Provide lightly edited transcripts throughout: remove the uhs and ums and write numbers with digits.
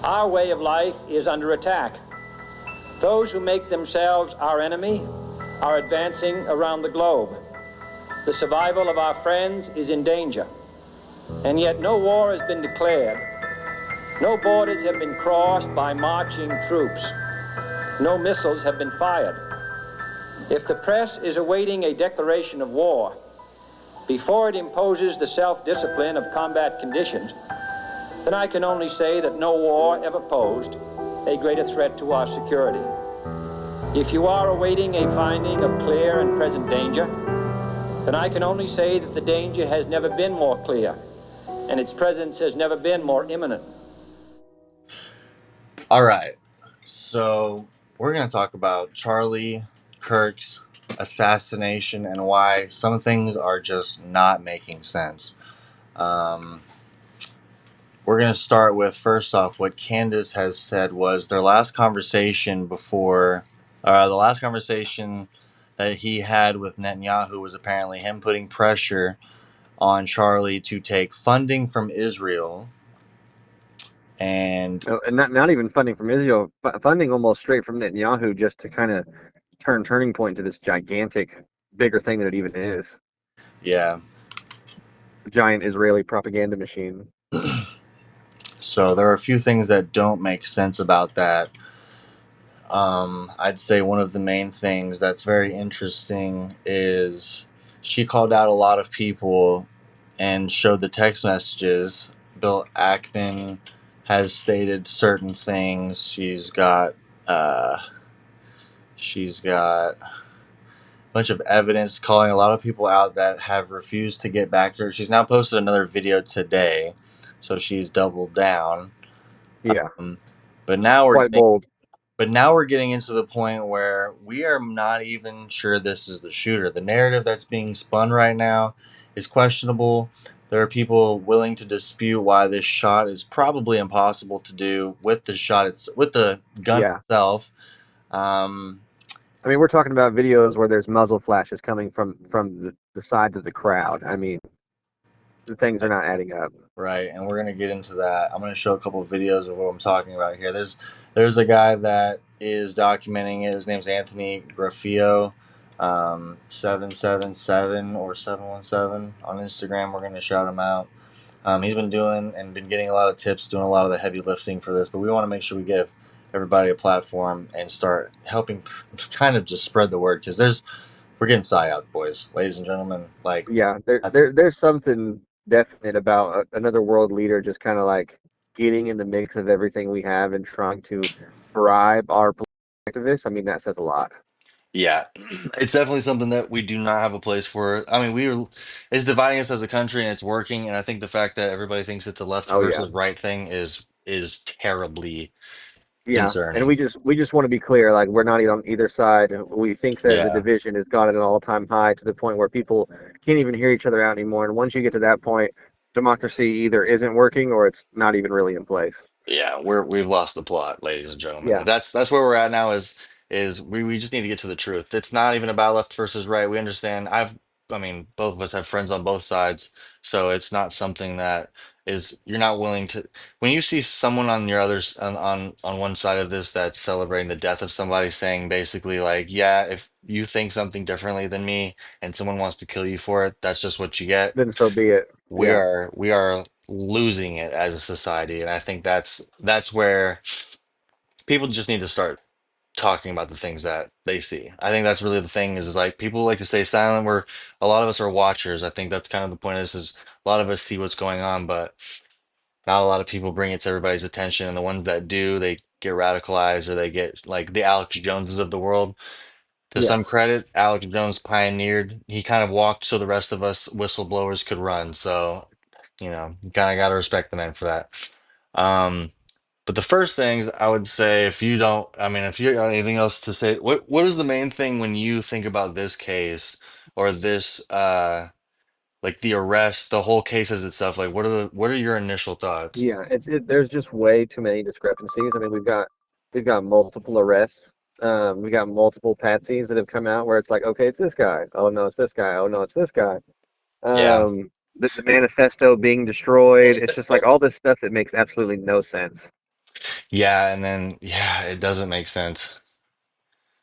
Our way of life is under attack. Those who make themselves our enemy are advancing around the globe. The survival of our friends is in danger. And yet no war has been declared. No borders have been crossed by marching troops. No missiles have been fired. If the press is awaiting a declaration of war, before it imposes the self-discipline of combat conditions, then I can only say that no war ever posed a greater threat to our security. If you are awaiting a finding of clear and present danger, then I can only say that the danger has never been more clear, and its presence has never been more imminent. All right, so we're going to talk about Charlie Kirk's assassination and why some things are just not making sense. We're going to start with, first off, what Candace has said was their last conversation before, the last conversation that he had with Netanyahu was apparently him putting pressure on Charlie to take funding from Israel. And not even funding from Israel, funding almost straight from Netanyahu, just to kind of turning point to this gigantic, bigger thing that it even is. yeah. A giant Israeli propaganda machine. So there are a few things that don't make sense about that. I'd say one of the main things that's very interesting is she called out a lot of people and showed the text messages. Bill Ackman has stated certain things. She's got a bunch of evidence calling a lot of people out that have refused to get back to her. She's now posted another video today, so she's doubled down. Yeah, But now we're quite bold. But now we're getting into the point where we are not even sure this is the shooter. The narrative that's being spun right now is questionable. There are people willing to dispute why this shot is probably impossible to do with the gun Yeah. itself. I mean, we're talking about videos where there's muzzle flashes coming from the sides of the crowd. I mean, the things are not adding up. Right, and we're gonna get into that. I'm gonna show a couple of videos of what I'm talking about here. There's a guy that is documenting it. His name's Anthony Graffio, 777 or 717 on Instagram. We're gonna shout him out. He's been doing and been getting a lot of tips, doing a lot of the heavy lifting for this. But we want to make sure we give everybody a platform and start helping, kind of just spread the word, because we're getting psyop, boys, ladies and gentlemen. Like, Yeah, that's there's something definite about another world leader just kind of like getting in the mix of everything we have and trying to bribe our activists. I mean, that says a lot. Yeah, it's definitely something that we do not have a place for. I mean, it's dividing us as a country, and it's working. And I think the fact that everybody thinks it's a left Oh yeah. versus right thing is terribly Yeah, and concerning. we just want to be clear, like we're not on either side. We think that the Yeah, division has gone at an all-time high to the point where people can't even hear each other out anymore. And once you get to that point, democracy either isn't working or it's not even really in place. yeah, we've lost the plot, ladies and gentlemen. Yeah, That's where we're at now. Is we just need to get to the truth. It's not even about left versus right. We understand. I mean, both of us have friends on both sides, so it's not something that is you're not willing to. When you see someone on your others on one side of this that's celebrating the death of somebody, saying basically like, yeah, if you think something differently than me and someone wants to kill you for it, that's just what you get. then so be it. Yeah, We are losing it as a society, and I think that's where people just need to start talking about the things that they see. I think that's really the thing is like people like to stay silent. Where a lot of us are watchers. I think that's kind of the point of this is a lot of us see what's going on, but not a lot of people bring it to everybody's attention. And the ones that do, they get radicalized or they get like the Alex Joneses of the world. To yeah, some credit, Alex Jones pioneered. He kind of walked so the rest of us whistleblowers could run. So, you kind of got to respect the man for that. Um, but the first things I would say, if you don't, I mean, if you got anything else to say, what is the main thing when you think about this case or this, like the arrest, the whole case as itself? Like, what are your initial thoughts? yeah. There's just way too many discrepancies. I mean, we've got multiple arrests. We got multiple patsies that have come out where it's like, okay, it's this guy. Oh no, it's this guy. Oh no, it's this guy. Yeah. The manifesto being destroyed. It's just like all this stuff that makes absolutely no sense. Yeah, and then yeah, it doesn't make sense.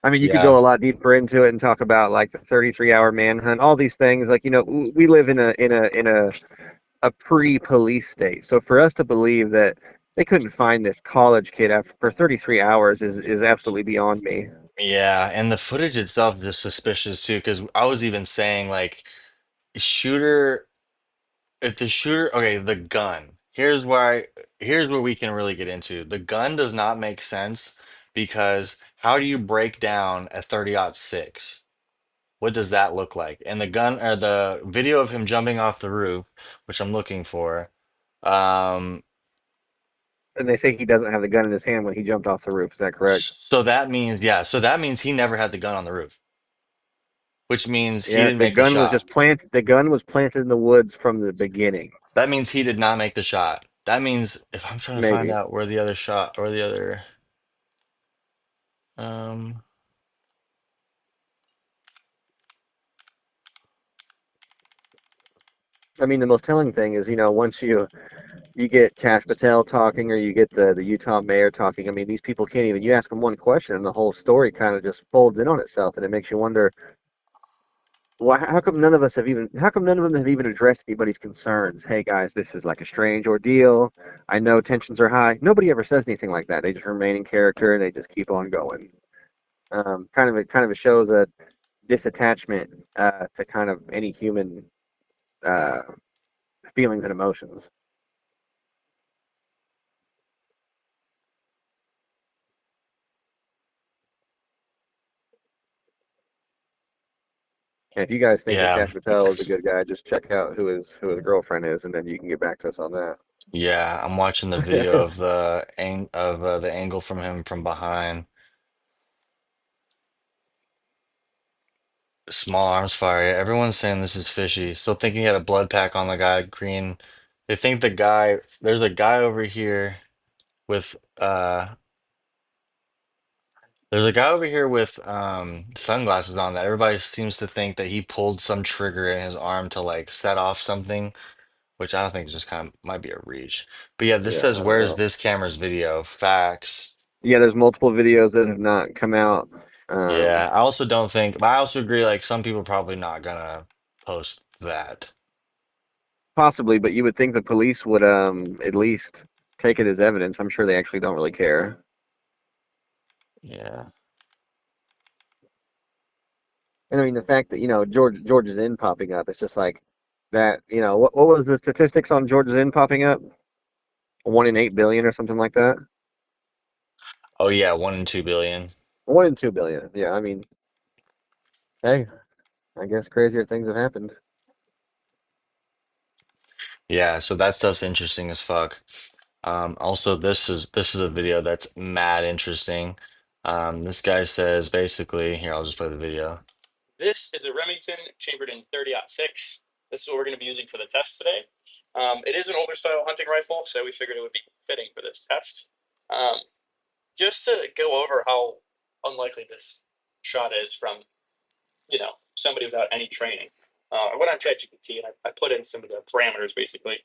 I mean, you could Yeah. go a lot deeper into it and talk about like the 33-hour manhunt, all these things. Like, we live in a pre-police state. So for us to believe that they couldn't find this college kid after for 33 hours is absolutely beyond me. Yeah, and the footage itself is suspicious too, because I was even saying like shooter if the shooter okay, the gun. Here's where we can really get into. The gun does not make sense because how do you break down a 30-06? What does that look like? And the gun or the video of him jumping off the roof, which I'm looking for, um, And they say he doesn't have the gun in his hand when he jumped off the roof. Is that correct? so that means yeah, so that means he never had the gun on the roof, which means he Yeah, didn't make the shot. The gun was planted in the woods from the beginning. That means he did not make the shot. That means if I'm trying to find Maybe. out where the other shot or the other um I mean, the most telling thing is, once you get Cash Patel talking or you get the Utah mayor talking, I mean, these people can't even, you ask them one question and the whole story kind of just folds in on itself. And it makes you wonder, why, how come none of them have even addressed anybody's concerns? Hey guys, this is like a strange ordeal. I know tensions are high. Nobody ever says anything like that. They just remain in character and they just keep on going. It shows a disattachment to kind of any human uh, feelings and emotions. And if you guys think that yeah. Cash Patel is a good guy, just check out who his girlfriend is, and then you can get back to us on that. Yeah, I'm watching the video of the angle from him from behind. Small arms fire. Yeah, everyone's saying this is fishy. Still thinking he had a blood pack on the guy, green. They think there's a guy over here with there's a guy over here with sunglasses on that everybody seems to think that he pulled some trigger in his arm to like set off something, which I don't think is just kind of might be a reach. But yeah, this Yeah, says I don't where's know. this camera's video? Facts. Yeah, there's multiple videos that have not come out. Yeah, I also don't think, but I also agree, like some people probably not gonna post that. Possibly, but you would think the police would at least take it as evidence. I'm sure they actually don't really care. Yeah. And I mean the fact that George's Inn popping up, it's just like that. What was the statistics on George's Inn popping up? 1 in 8 billion or something like that. Oh yeah, 1 in 2 billion. 1 in 2 billion. Yeah, I mean, hey, I guess crazier things have happened. Yeah, so that stuff's interesting as fuck. Also, this is a video that's mad interesting. This guy says basically, here, I'll just play the video. This is a Remington chambered in 30-06. This is what we're going to be using for the test today. It is an older style hunting rifle, so we figured it would be fitting for this test. Um, just to go over how unlikely this shot is from somebody without any training. I went on ChatGPT and I put in some of the parameters basically,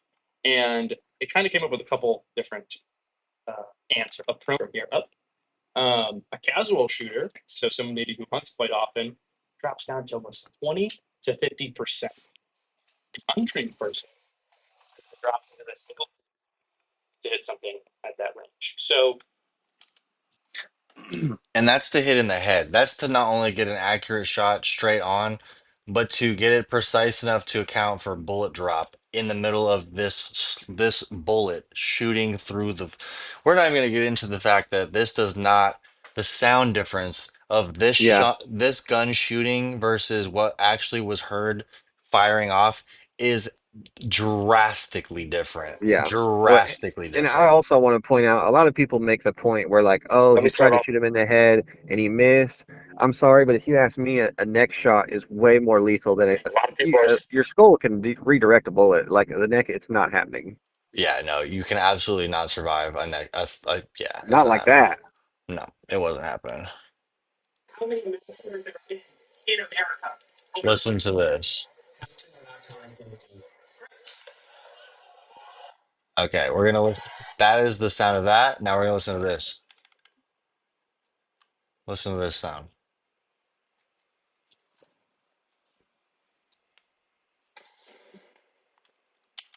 and it kind of came up with a couple different answer approach here. Up, a casual shooter, so someone maybe who hunts quite often, drops down to almost 20 to 50%. An untrained person drops into the single to hit something at that range. So and that's to hit in the head. That's to not only get an accurate shot straight on, but to get it precise enough to account for bullet drop in the middle of this bullet shooting through the. We're not even going to get into the fact that this does not the sound difference of this Yeah, shot, this gun shooting versus what actually was heard firing off is drastically different. yeah. Well, Drastically and I different. also want to point out a lot of people make the point where like, oh, Let me he tried start to off. shoot him in the head and he missed. I'm sorry, but if you ask me, a neck shot is way more lethal than A lot of people are. your skull can redirect a bullet. Like the neck, it's not happening. Yeah, no, you can absolutely not survive a neck. Yeah, it's Not not like happening. that. No, it wasn't happening. How many military there in America? Listen to this. Okay, we're gonna listen. That is the sound of that. Now we're gonna listen to this. Listen to this sound,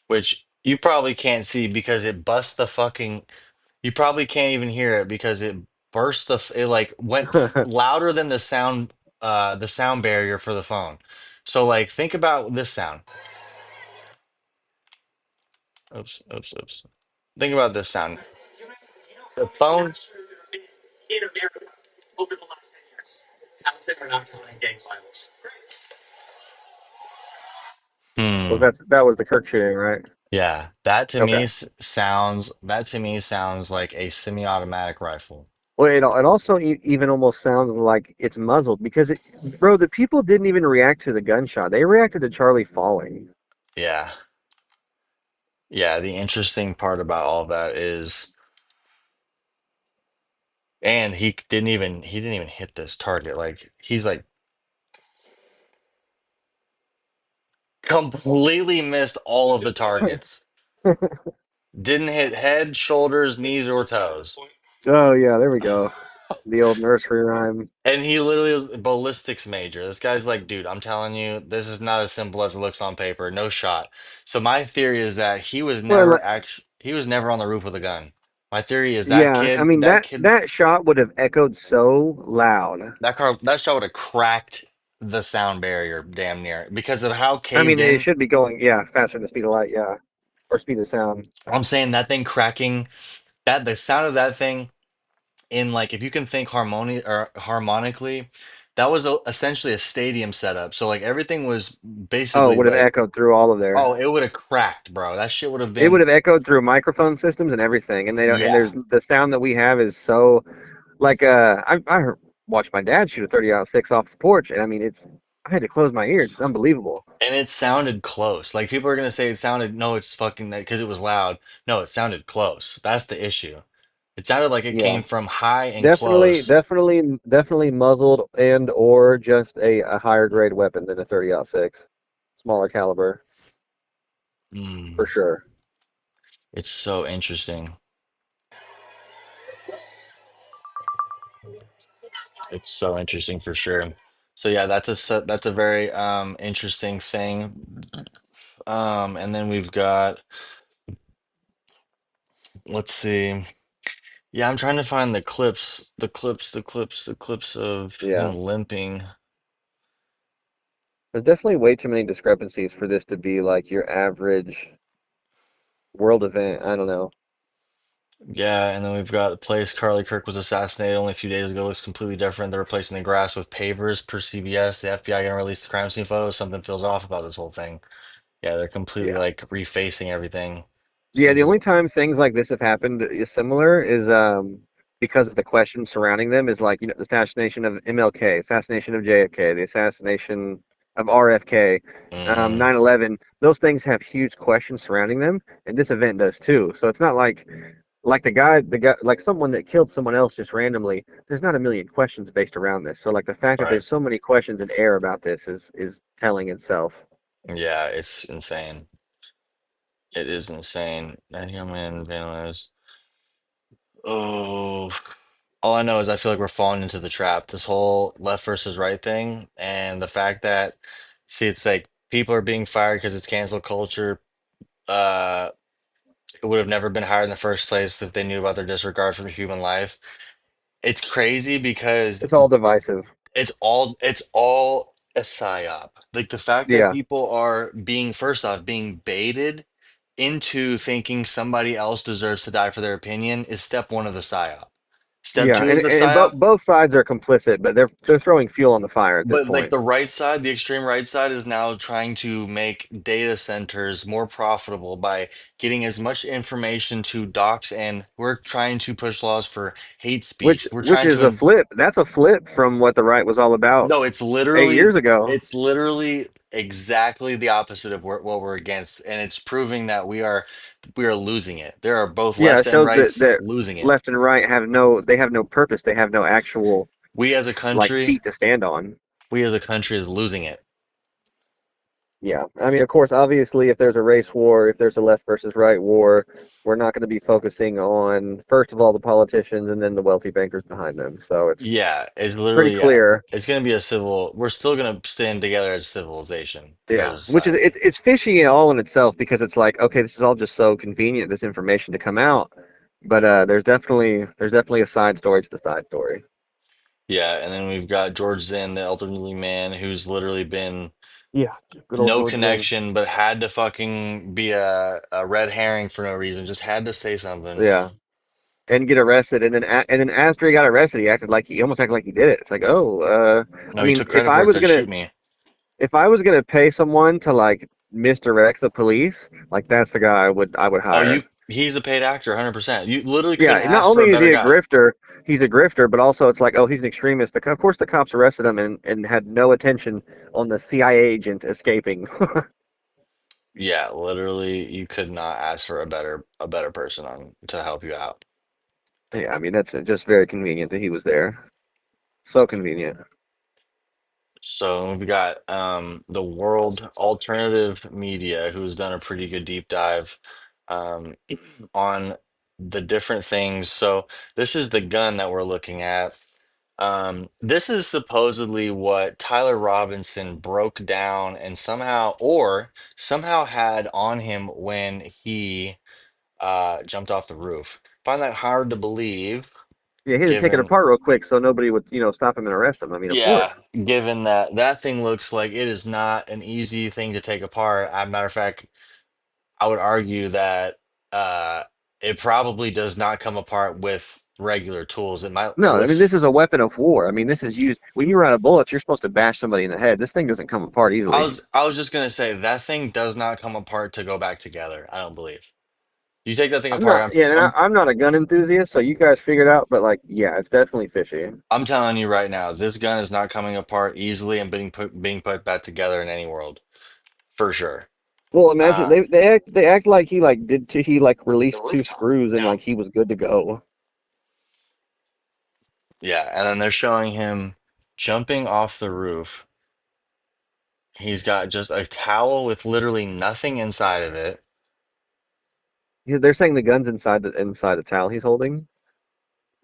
which you probably can't see because it busts the fucking. You probably can't even hear it because it burst it like went louder than the sound barrier for the phone. So like think about this sound. Oops, oops, oops. Think about this sound. The phone. Was Hmm. that was the Kirk shooting, right? Yeah, that to me Okay. sounds like a semi-automatic rifle. Well, it also even almost sounds like it's muzzled because bro, the people didn't even react to the gunshot. They reacted to Charlie falling. Yeah. Yeah, the interesting part about all that is, and he didn't even hit this target. Like he's like completely missed all of the targets. Didn't hit head, shoulders, knees, or toes. Oh yeah, there we go. The old nursery rhyme. And he literally was a ballistics major. This guy's like, dude, I'm telling you, this is not as simple as it looks on paper. No shot. So my theory is that Well, like, he was never on the roof with a gun. My theory is yeah, I mean that that kid, that shot would have echoed so loud. that shot would have cracked the sound barrier damn near because of how I caved mean, it in. should be going, yeah, faster than the speed of light, yeah, or speed of sound. I'm saying that thing cracking, that the sound of that thing in like if you can think harmonically, that was essentially a stadium setup. So like everything was Oh, it basically would have like, echoed through all of there. oh, it would have cracked, bro. That shit would have It would been, have echoed through microphone systems and everything. And they don't. And yeah. there's the sound that we have is so like watched my dad shoot a 30-06 off the porch, and I mean I had to close my ears. It's unbelievable. And it sounded close. Like people are gonna say it sounded, no, it's fucking that because it was loud. No, it sounded close. That's the issue. It sounded like it Yeah, came from high and definitely, close. definitely, definitely muzzled and or just a higher grade weapon than a 30-06, smaller caliber for Mm, sure. it's so interesting. It's so interesting for sure. So yeah, that's a very interesting thing. And then we've got, let's see. Yeah, I'm trying to find the clips of him Yeah, limping. there's definitely way too many discrepancies for this to be like your average world event. I don't know. Yeah, and then we've got the place Carly Kirk was assassinated only a few days ago looks completely different. They're replacing the grass with pavers per CBS. The FBI gonna release the crime scene photos. Something feels off about this whole thing. Yeah, they're completely Yeah. like refacing everything. Yeah, the Seems only time things like this have happened is similar is because of the questions surrounding them is like, the assassination of MLK, assassination of JFK, the assassination of RFK, mm, 9/11. Those things have huge questions surrounding them, and this event does too. So it's not like the guy like someone that killed someone else just randomly. There's not a million questions based around this. So like the fact that right. there's so many questions in air about this is telling itself. Yeah, it's insane. It is insane. That young man vandalized. Oh, all I know is I feel like we're falling into the trap. This whole left versus right thing, and the fact that, see, it's like people are being fired because it's cancel culture. Uh, it would have never been hired in the first place if they knew about their disregard for the human life. It's crazy because It's all divisive. it's all a psyop. Like the fact that Yeah. people are being first off being baited into thinking somebody else deserves to die for their opinion is step one of the psyop. Step Yeah, two and is the and both psyop. both sides are complicit, but they're throwing fuel on the fire at this But like point. the right side, the extreme right side is now trying to make data centers more profitable by getting as much information to docs, and we're trying to push laws for hate Which speech. We're which trying is to a flip. That's a flip from what the right was all about no, 8 years ago. it's literally exactly the opposite of what we're against, and it's proving that we are losing it. There are both Yeah, lefts it and shows that rights that losing it. left and right have no purpose. They have no actual We as a like country, feet to stand on. we as a country is losing it. Yeah, I mean, of course, obviously, if there's a race war, if there's a left versus right war, we're not going to be focusing on first of all the politicians and then the wealthy bankers behind them. So it's Yeah, it's pretty literally, yeah. clear. It's gonna be a civil. We're still gonna stand together as civilization, as Yeah, a which is society. it's fishy all in itself because it's like, okay, this is all just so convenient, this information to come out, but there's definitely a side story to the side story. Yeah, and then we've got George Zinn, the elderly man, who's literally been Yeah, good old no George Zinn. connection, but had to fucking be a red herring for no reason. Just had to say something. Yeah, and get arrested, and then after he got arrested, he almost acted like he did it. It's like, oh, I No, he mean, took credit for it. Said, "Shoot me." if I was gonna pay someone to like misdirect the police, like that's the guy I would Oh, you. hire. He's a paid actor, 100%. You literally couldn't Yeah, not ask for a only is better he a guy. grifter, he's a grifter, but also it's like, oh, he's an extremist. Of course, the cops arrested him and had no attention on the CIA agent escaping. Yeah, literally, you could not ask for a better person on to help you out. Yeah, I mean that's just very convenient that he was there. So convenient. So we got the World Alternative Media, who's done a pretty good deep dive um, on the different things. So this is the gun that we're looking at. This is supposedly what Tyler Robinson broke down and somehow had on him when he jumped off the roof. Find that hard to believe, Yeah, he had to take it given apart real quick so nobody would, stop him and arrest him. I mean, of course. yeah, given that that thing looks like it is not an easy thing to take apart. As a matter of fact, I would argue that uh, it probably does not come apart with regular tools. It No, I mean this looks. is a weapon of war. I mean this is used when you run out of bullets. You're supposed to bash somebody in the head. This thing doesn't come apart I easily. was I was just gonna say that thing does not come apart to go back together. I don't believe. You take that thing I'm apart. not, yeah, and I'm not a gun enthusiast, so you guys figure it out. But like, yeah, it's definitely fishy. I'm telling you right now, this gun is not coming apart easily and being put back together in any world for sure. Well, imagine Uh, they act like he like released two screws and like he was good to go. yeah, and then they're showing him jumping off the roof. He's got just a towel with literally nothing inside of it. Yeah, they're saying the gun's inside the towel he's holding.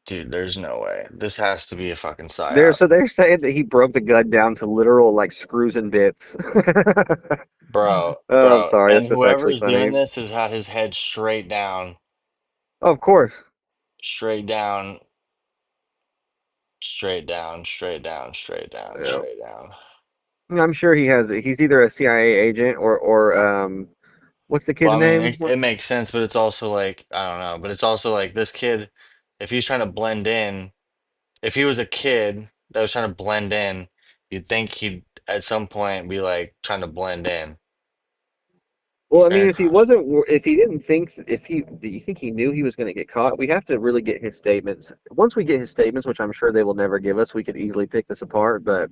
Dude, there's no way. This has to be a fucking They're psyop. so they're saying that he broke the gun down to literal like screws and bits. Bro, Oh, I'm bro. sorry, And that's just whoever actually is doing funny. this has had his head Oh, of course. straight down, straight down, straight down, straight down, Yeah. straight down. I'm sure he's either a CIA agent or what's the Well, kid's I mean, name? it makes sense, but it's also like, I don't know, but it's also like this kid, if he's trying to blend in, if he was a kid that was trying to blend in, you'd think he'd at some point be like trying to blend in. Well, I mean, Straight across. if he didn't think, if he, do you think he knew he was going to get caught? We have to really get his statements. Once we get his statements, which I'm sure they will never give us, we could easily pick this apart. But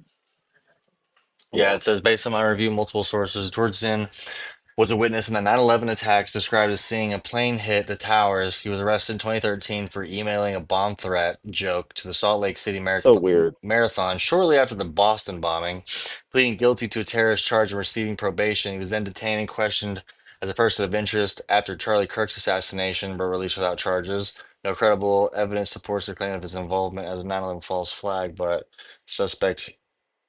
Yeah, yeah, it says based on my review, multiple sources, George Zinn was a witness in the 9/11 attacks, described as seeing a plane hit the towers. He was arrested in 2013 for emailing a bomb threat joke to the Salt Lake City so weird. Marathon shortly after the Boston bombing, pleading guilty to a terrorist charge and receiving probation. He was then detained and questioned as a person of interest after Charlie Kirk's assassination, but released without charges. No credible evidence supports the claim of his involvement as a 9/11 false flag, but suspect,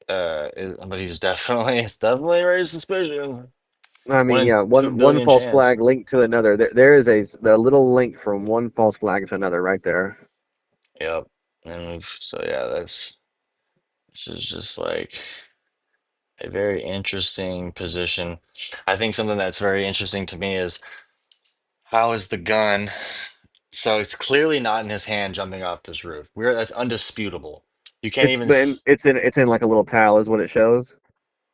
but he's definitely, it's definitely raised suspicion. I One mean, in yeah, two one billion false chance. flag linked to another. There is the little link from one false flag to another right there. Yep. And so yeah, this is just like a very interesting position. I think something that's very interesting to me is how is the gun? So it's clearly not in his hand jumping off this roof. That's undisputable. You can't even It's in like a little towel is what it shows.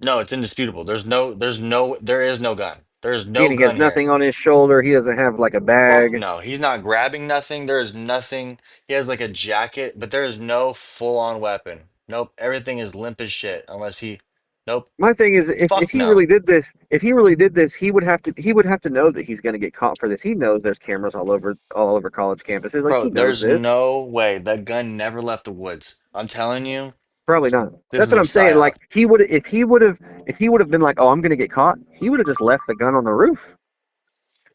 no, it's indisputable. There is no gun. There is no And he has gun here. nothing on his shoulder. He doesn't have like a Fuck bag. no. He's not grabbing nothing. There is nothing. He has like a jacket, but there is no full-on weapon. Nope. Everything is limp as shit unless he. Nope. My thing is, if Fuck he no. really did this, he would have to know that he's going to get caught for this. He knows there's cameras all over college campuses. Like Bro, he knows there's this. no way that gun never left the woods. I'm telling you. Probably not. This That's is what a I'm saying. psyop. Like if he would have been like, "Oh, I'm going to get caught," he would have just left the gun on the roof.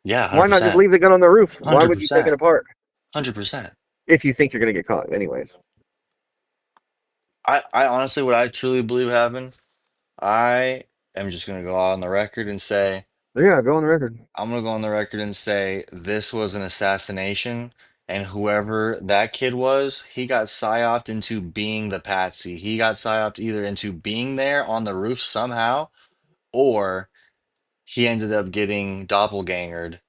Yeah, Why not just 100%. leave the gun on the roof? Why would you take it 100%. apart 100%. if you think you're going to get caught? Anyways, I honestly, what I truly believe happened, I am just gonna go out on the record and say, but yeah, go on the record. I'm gonna go on the record and say this was an assassination, and whoever that kid was, he got psyoped into being the patsy. He got psyoped either into being there on the roof somehow, or he ended up getting doppelgangered.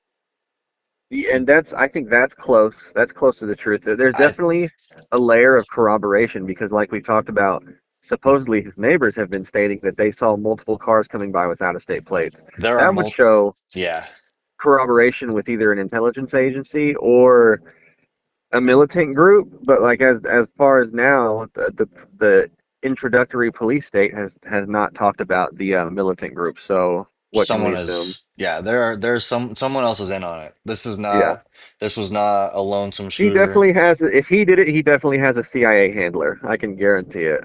And that's I think that's close. That's close to the truth. There's I definitely a layer of corroboration because, like we've talked about, supposedly his neighbors have been stating that they saw multiple cars coming by with out-of-state plates. there are That would multiple. show Yeah, corroboration with either an intelligence agency or a militant group. But like as far as now, the introductory police state has not talked about the militant group. So what can we someone assume? is. Yeah, there's someone else is in on it. This is Yeah. not. This was not a lonesome He shooter. definitely has. If he did it, he definitely has a CIA handler. I can guarantee it.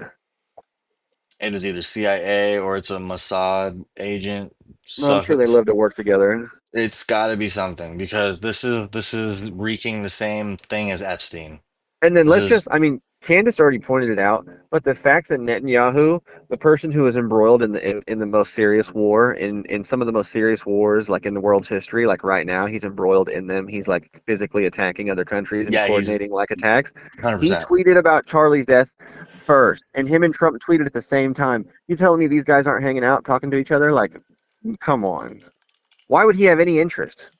It is either CIA or it's a Mossad agent. No, I'm sure they love to work together. It's got to be something because this is wreaking the same thing as Epstein. And then This let's is just, I mean, Candace already pointed it out, but the fact that Netanyahu, the person who was embroiled in the most serious war, in some of the most serious wars, like in the world's history, like right now, he's embroiled in them. He's like physically attacking other countries and yeah, he's coordinating like attacks. He 100%. tweeted about Charlie's death first, and him and Trump tweeted at the same time. You telling me these guys aren't hanging out, talking to each other? Like, come on. Why would he have any interest?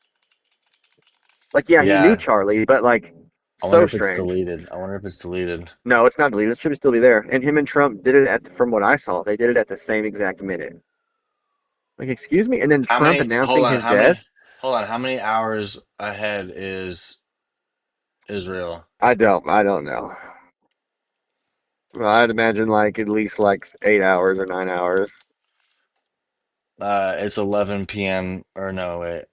Like, yeah, he knew Yeah, Charlie, but like, I wonder so if it's strange. deleted. I wonder if it's deleted. No, it's not deleted. It should still be there. And him and Trump did it from what I saw, they did it at the same exact minute. Like, excuse me? And then How Trump many? Hold announcing on. his How death? many? Hold on. How many hours ahead is Israel? I don't know. Well, I'd imagine like at least like 8 hours or 9 hours. It's 11 p.m. or no, wait.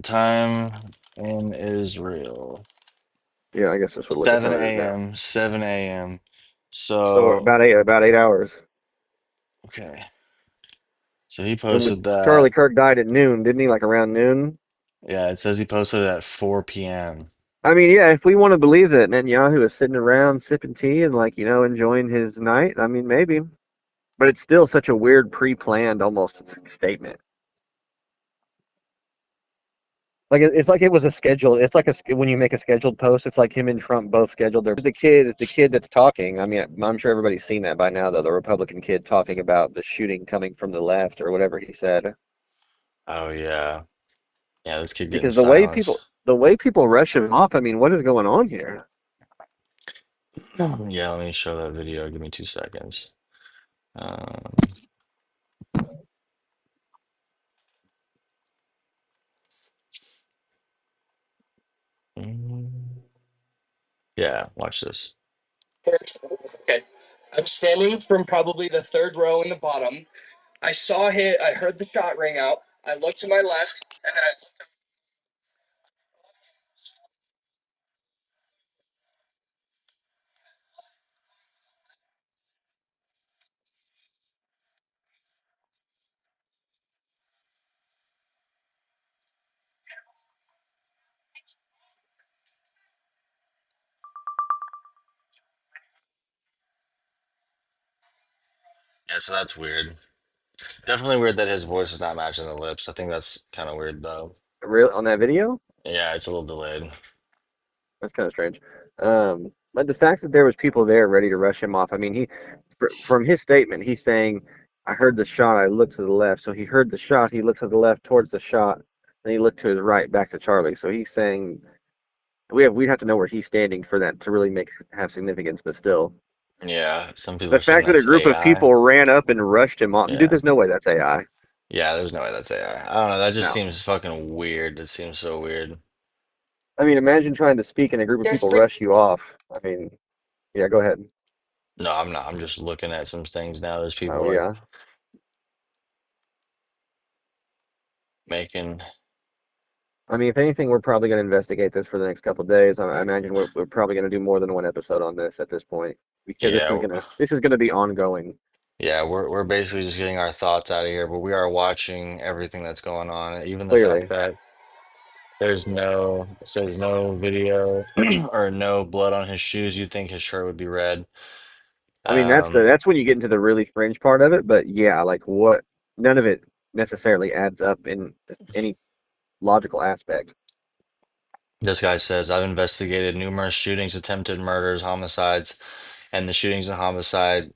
Time in Israel. Yeah, I guess this would look at 7 how it is now. a.m. 7 a.m. So So, about 8 hours. okay. So he And posted Charlie that. Kirk died at noon, didn't he? Like around noon. Yeah, it says he posted it at 4 p.m. I mean, yeah, if we want to believe that Netanyahu is sitting around sipping tea and like enjoying his night, I mean, maybe. But it's still such a weird pre-planned almost statement. Like it's like it was a schedule. It's like when you make a scheduled post, it's like him and Trump both scheduled their. The kid that's talking. I mean, I'm sure everybody's seen that by now, though. The Republican kid talking about the shooting coming from the left or whatever he said. Oh yeah. Yeah, this kid getting Because silenced. the way people rush him off. I mean, what is going on here? Yeah, let me show that video. Give me 2 seconds. Um, mm, yeah, watch this. Okay. I'm standing from probably the third row in the bottom. I saw hit. I heard the shot ring out. I looked to my left, and then I. Yeah, so that's weird. Definitely weird that his voice is not matching the lips. I think that's kind of weird though. Real on that video? Yeah, it's a little delayed. That's kind of strange. But the fact that there was people there ready to rush him off. I mean, from his statement, he's saying, "I heard the shot. I looked to the left." So he heard the shot. He looked to the left towards the shot. Then he looked to his right back to Charlie. So he's saying we'd have to know where he's standing for that to really have significance. But still, Yeah, some people the are saying fact that a that's group of AI. people ran up and rushed him off, dude, Yeah. there's no way that's AI. Yeah, there's no way that's AI. I don't know. That just No. seems fucking weird. It seems so weird. I mean, imagine trying to speak and a group of There's people three. rush you off. I mean, yeah, go ahead. No, I'm not. I'm just looking at some things now. There's people Oh like yeah. making I mean, if anything, we're probably going to investigate this for the next couple of days. I imagine we're probably going to do more than one episode on this at this point because Yeah, this is gonna be ongoing. yeah, we're basically just getting our thoughts out of here, but we are watching everything that's going on. Even the fact Clearly, that says no video or no blood on his shoes, you'd think his shirt would be red. I mean Um, that's when you get into the really fringe part of it. But yeah, like what? None of it necessarily adds up in any logical aspect. this guy says, I've investigated numerous shootings, attempted murders, homicides, and the shootings and homicide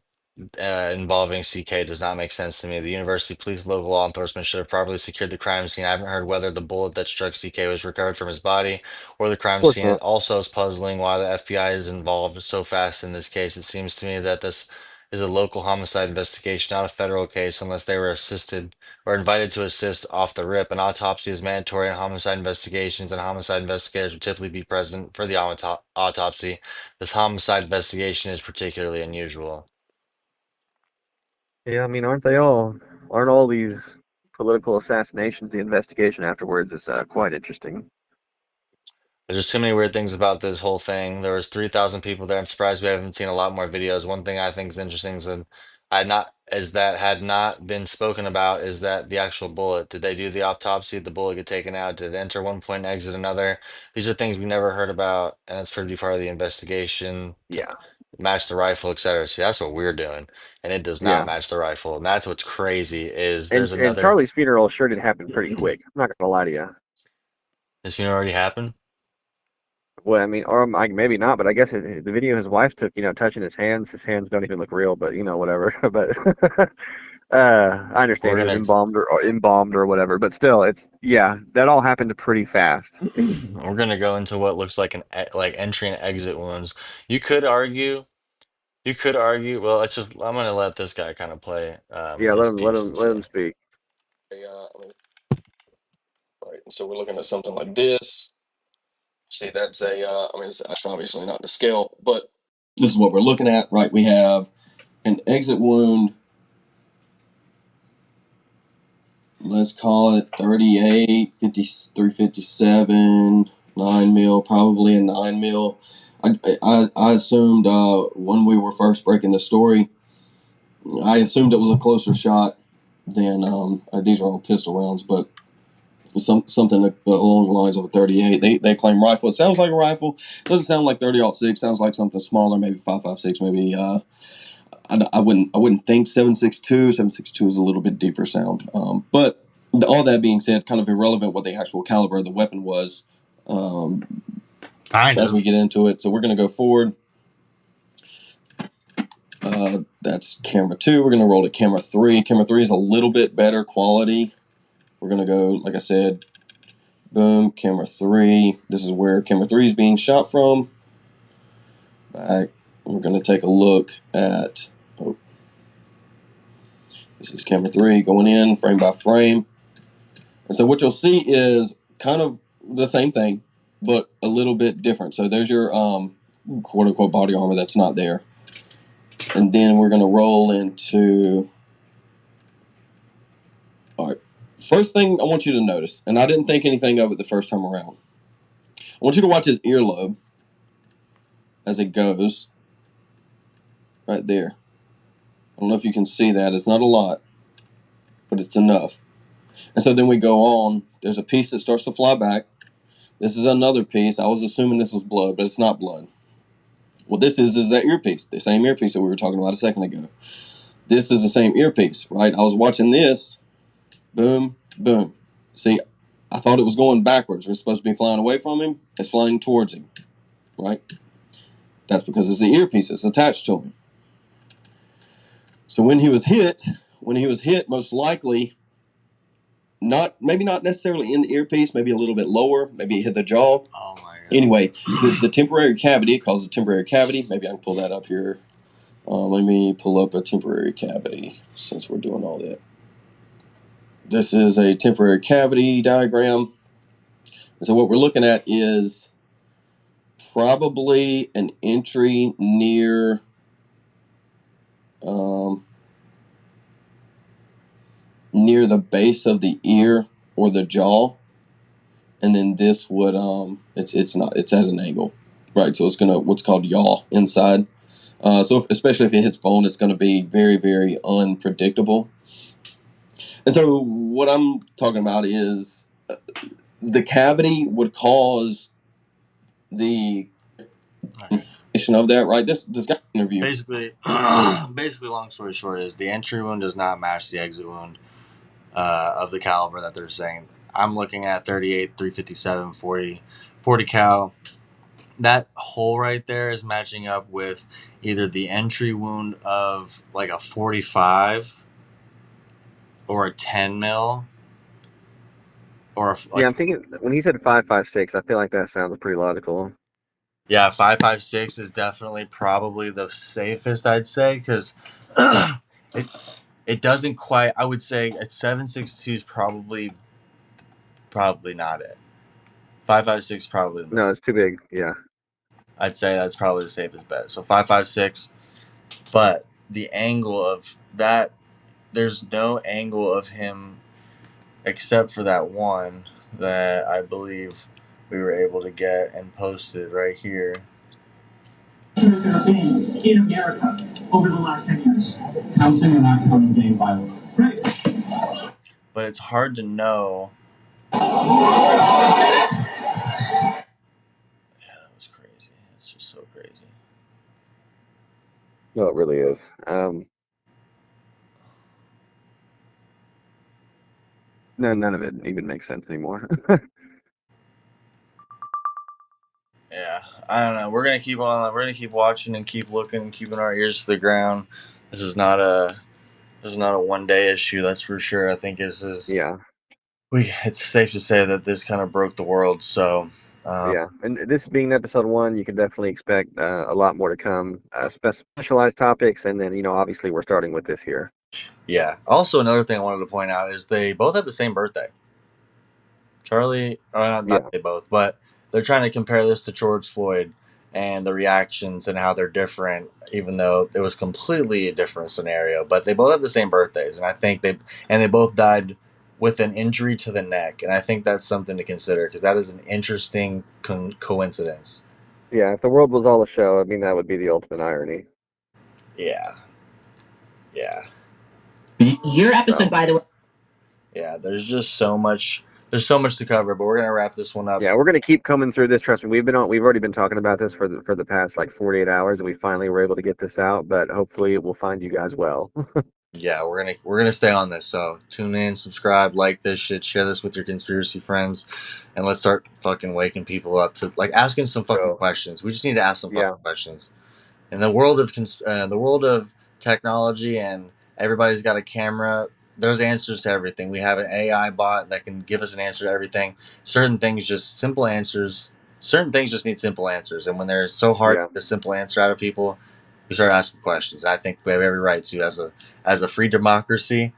involving CK does not make sense to me. The university police, local law enforcement should have properly secured the crime scene. I haven't heard whether the bullet that struck CK was recovered from his body or the Of crime course scene. It not. also is puzzling why the FBI is involved so fast in this case. It seems to me that this is a local homicide investigation, not a federal case, unless they were assisted or invited to assist off the rip. An autopsy is mandatory in homicide investigations, and homicide investigators would typically be present for the autopsy. This homicide investigation is particularly unusual. Yeah, I mean, aren't they all? Aren't all these political assassinations? The investigation afterwards is quite interesting. There's just too many weird things about this whole thing. There was 3,000 people there. I'm surprised we haven't seen a lot more videos. One thing I think is interesting is that had not been spoken about is that the actual bullet. Did they do the autopsy? Did the bullet get taken out? Did it enter one point and exit another? These are things we never heard about, and it's pretty part of the investigation to Yeah, match the rifle, etc. See, that's what we're doing, and it does not yeah. match the rifle. And that's what's crazy is there's And another. Charlie's funeral sure did happen pretty quick. I'm not gonna lie to you. This funeral already happened. Well, I mean, or maybe not, but I guess the video his wife took, touching his hands don't even look real, but whatever. But I We're understand it was gonna embalmed or whatever, but still, yeah, that all happened pretty fast. We're gonna go into what looks like like entry and exit wounds. You could argue, well, I'm gonna let this guy kind of play Yeah, his piece and let see. him speak. Right. So we're looking at something like this. See, that's that's obviously not to scale, but this is what we're looking at, right? We have an exit wound. Let's call it 38, 53, 57, 9 mil, probably a 9 mil. I assumed when we were first breaking the story, I assumed it was a closer shot than these are all pistol rounds, but something along the lines of a 38. They claim rifle. It sounds like a rifle. Doesn't sound like 30-06. Sounds like something smaller, maybe 5.56, maybe. I wouldn't think 7.62. 7.62 is a little bit deeper sound. But all that being said, kind of irrelevant what the actual caliber of the weapon was. As we get into it, so we're going to go forward. That's camera 2. We're going to roll to camera 3. Camera 3 is a little bit better quality. We're going to go, like I said, boom, camera 3. This is where camera 3 is being shot from. Back. We're going to take a look at, this is camera 3 going in frame by frame. And so what you'll see is kind of the same thing, but a little bit different. So there's your quote unquote body armor that's not there. And then we're going to roll into, all right, first thing I want you to notice, and I didn't think anything of it the first time around. I want you to watch his earlobe as it goes right there. I don't know if you can see that. It's not a lot, but it's enough. And so then we go on. There's a piece that starts to fly back. This is another piece. I was assuming this was blood, but it's not blood. What this is that earpiece, the same earpiece that we were talking about a second ago. This is the same earpiece, right? I was watching this. Boom, boom. See, I thought it was going backwards. It was supposed to be flying away from him. It's flying towards him, right? That's because it's the earpiece that's attached to him. So when he was hit, most likely, maybe not necessarily in the earpiece, maybe a little bit lower, maybe it hit the jaw. Oh my God. Anyway, the temporary cavity, it causes a temporary cavity. Maybe I can pull that up here. Let me pull up a temporary cavity since we're doing all that. This is a temporary cavity diagram. So what we're looking at is probably an entry near near the base of the ear or the jaw. and then this would it's not, it's at an angle, right? So it's gonna what's called yaw inside. Especially if it hits bone, it's gonna be very, very unpredictable. And so what I'm talking about is the cavity would cause the of that, right? This guy interview. Basically, long story short is the entry wound does not match the exit wound of the caliber that they're saying. I'm looking at 38, 357, 40 cal. That hole right there is matching up with either the entry wound of like a 45 or a 10 mil. Or Yeah, I'm thinking when he said 5.56, I feel like that sounds pretty logical. Yeah, 5.56 is definitely probably the safest, I'd say, because it doesn't quite. I would say at 7.62 is probably not it. 5.56 probably No, it's too big. Yeah. I'd say that's probably the safest bet. So 5.56, but the angle of that, there's no angle of him except for that one that I believe we were able to get and posted right here. In America over the last 10 years. Counting or not counting gang violence. Right. But it's hard to know. Yeah, that was crazy. It's just so crazy. No, it really is. No, none of it even makes sense anymore. Yeah, I don't know. We're gonna keep on. We're gonna keep watching and keep looking and keeping our ears to the ground. This is not a 1-day issue. That's for sure. I think yeah. It's safe to say that this kind of broke the world. So Yeah, and this being episode 1, you can definitely expect a lot more to come. Specialized topics, and then obviously we're starting with this here. Yeah. Also, another thing I wanted to point out is they both have the same birthday. Charlie, not they both, but they're trying to compare this to George Floyd and the reactions and how they're different, even though it was completely a different scenario. But they both have the same birthdays, and I think they both died with an injury to the neck, and I think that's something to consider because that is an interesting coincidence. Yeah, if the world was all a show, I mean that would be the ultimate irony. Yeah. Yeah. Your episode, by the way. Yeah, there's just so much. There's so much to cover, but we're gonna wrap this one up. Yeah, we're gonna keep coming through this. Trust me, we've already been talking about this for the past like 48 hours, and we finally were able to get this out. But hopefully, it will find you guys well. Yeah, we're gonna stay on this. So tune in, subscribe, like this shit, share this with your conspiracy friends, and let's start fucking waking people up to like asking some fucking questions. We just need to ask some fucking questions. In the world of technology and everybody's got a camera, there's answers to everything. We have an AI bot that can give us an answer to everything. Certain things just simple answers. Certain things just need simple answers, and when they're so hard to get a simple answer out of people, we start asking questions. I think we have every right to, as a free democracy,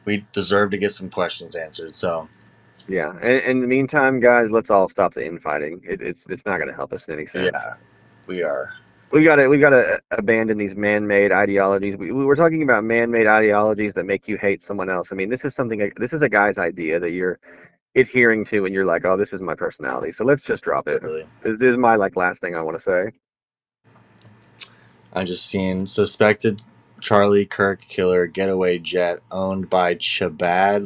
we deserve to get some questions answered. So, yeah. And in the meantime, guys, let's all stop the infighting. It's not going to help us in any sense. Yeah, we are. We've got to abandon these man-made ideologies. We were talking about man-made ideologies that make you hate someone else. I mean, this is a guy's idea that you're adhering to, and you're like, oh, this is my personality. So let's just drop it. Really? This is my last thing I want to say. I'm just seeing suspected Charlie Kirk killer getaway jet owned by Chabad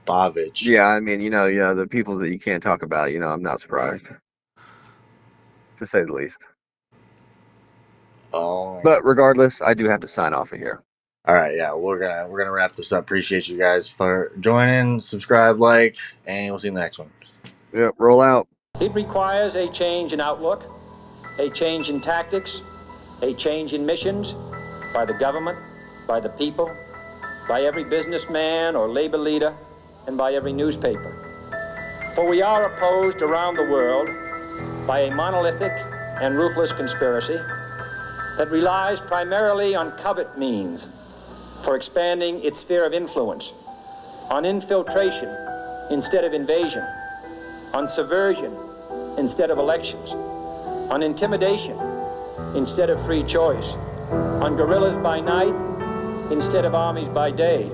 Lubavitch. Yeah, I mean, the people that you can't talk about, I'm not surprised, to say the least. Oh. But regardless, I do have to sign off of here. All right, yeah, we're gonna wrap this up. Appreciate you guys for joining, subscribe, like, and we'll see you in the next one. Yep, roll out. It requires a change in outlook, a change in tactics, a change in missions by the government, by the people, by every businessman or labor leader, and by every newspaper. For we are opposed around the world by a monolithic and ruthless conspiracy that relies primarily on covert means for expanding its sphere of influence, on infiltration instead of invasion, on subversion instead of elections, on intimidation instead of free choice, on guerrillas by night instead of armies by day,